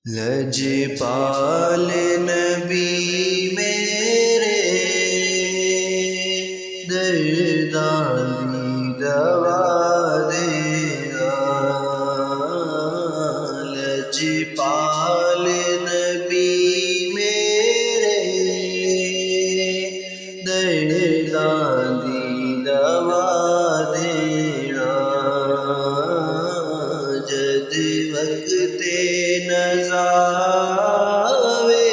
लजपाल नबी मेरे दर्दां दी दवा देना। लजपाल नबी मेरे दर्दां दी दवा देना। जद वक्ते नज़ा आवे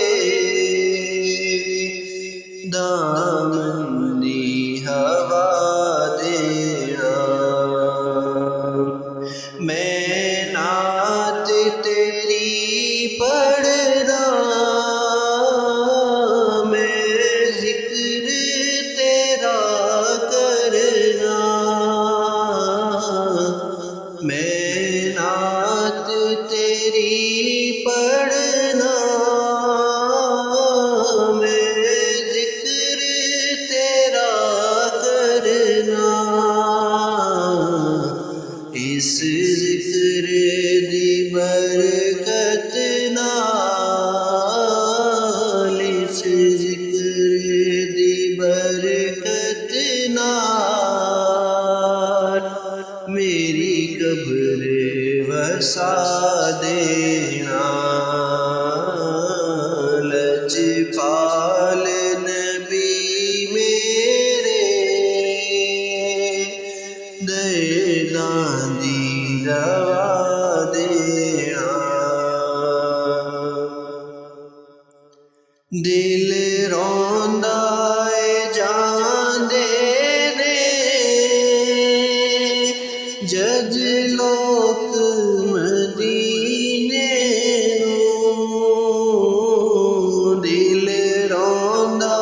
दामन दी हवा देना। मैं नात तेरी पढ़दा, मैं जिक्र तेरा करना। मैं नात तेरी पढ़ना, मैं जिक्र तेरा करना। इस जिक्र दी बरकत नाल, इस जिक्र दी बरकत नाल मेरी कब्र वसा देना। लजपाल नबी मेरे दर्दां दी दवा देना। दिल रोंदा जांदे ने जद लोक मदीने नूं। दिल रोंदा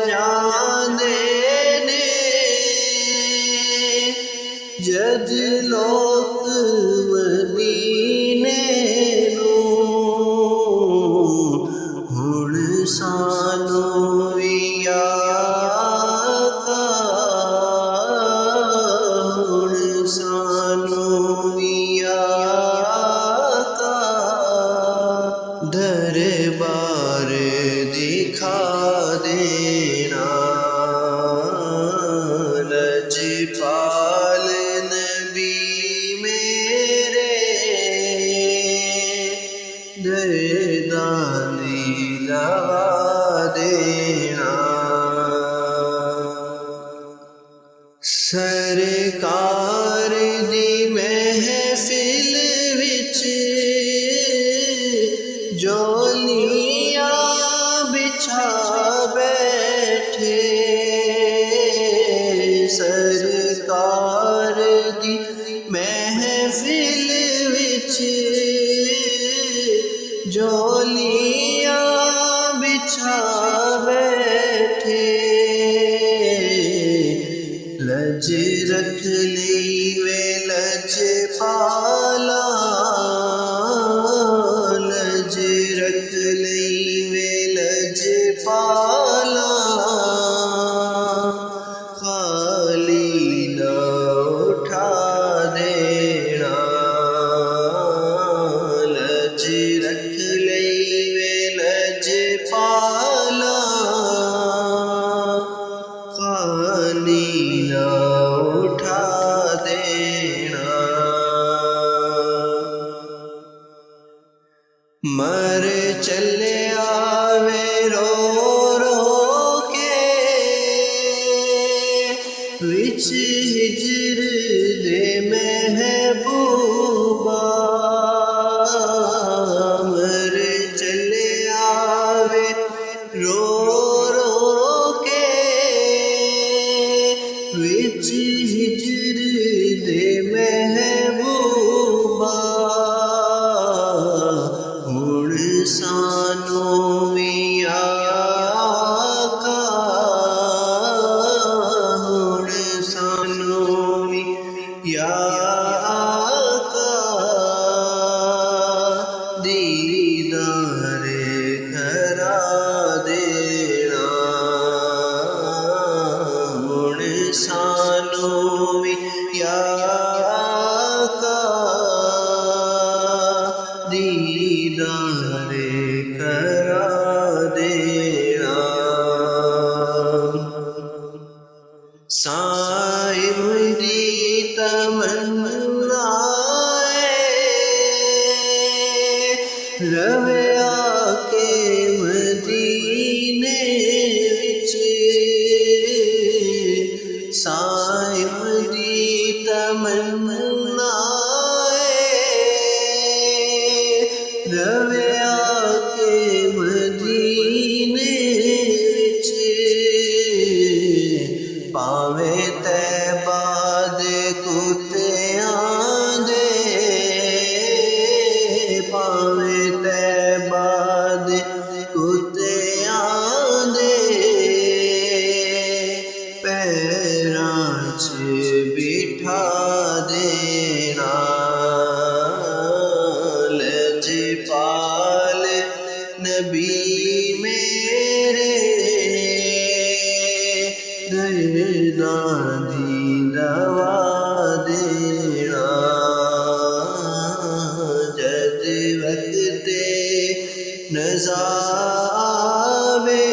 जांदे ने जद लोक मदीने नूं। हुण सानू भी आका, हुण सानू भी आका दरबार दिखा देना। लजपाल नबी मेरे दर्दां दी दवा देना। सरकार दी महफिल विच जोलियां बिछा बैठे। सरकार दी महफिल विच जोलियां बिछा बैठे। लज रख ली वे लजपाला, लज रख ली वे लजपाला। खाली ना उठा देना। लज रख ली वे लजपाला, खाली ना उठा देना। मर चले आवे रो रो के विच हिजर दे महबूबा। मर चले आवे रो रो के विच हिजर दे महबूबा। हुण सानू भी आका, हुण सानू भी आका दीदार करा देना। हुण सानू भी आका दीदार साईं दी तमन्ना रवे आके मदीने विच साईं दी तमन्ना रवे आके मदीने विच पावे तैबा दे कुत्तियां दे पावे तैबा दे कुत्तियां दे पैरां च बिठा देना लजपाल नबी मेरे दर्दां दी दवा देना जद वक्ते नज़ा आवे